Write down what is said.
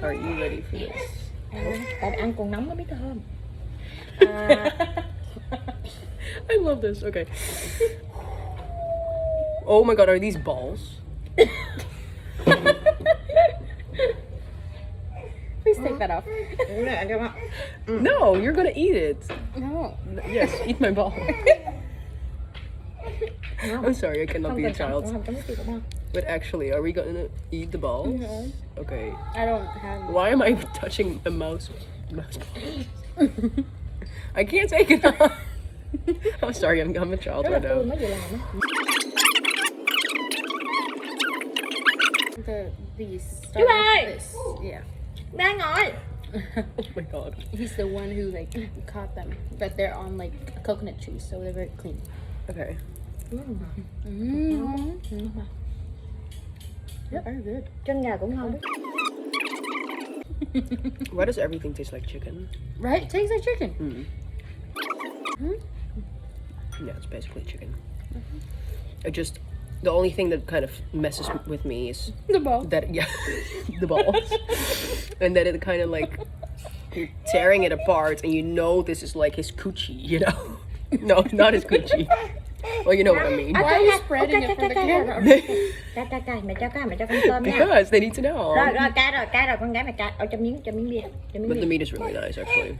Are you ready for this? Tại ăn còn nóng nó biết thơm. I love this. Okay. Oh my god, are these balls? Please take that off. No, you're gonna eat it. No. Yes, eat my ball. I'm sorry, I cannot be a child. But actually, are we gonna eat the balls? No. Okay. I don't have. Why am I touching a mouse balls? I can't take it off. I'm sorry, I'm a child right now. These Chú ơi! this. Yeah. Đang ngồi. Oh my god. He's the one who like caught them, but they're on like coconut trees, so they're very clean. Okay. Yeah, very good. Chân gà cũng ngon đấy. Why does everything taste like chicken? Right? It tastes like chicken. Yeah, it's basically chicken. The only thing that kind of messes with me is The ball. that, yeah, the balls. And that it kind of like, you're tearing it apart and you know this is like his coochie, you know? No, not his coochie. Well, you know what I mean. Why are you spreading it for the camera? Cay, mẹ cho con cơm nha. Because they need to know. Rồi, cay rồi, con gái mẹ cay. Cho miếng bia. But the meat is really nice, actually.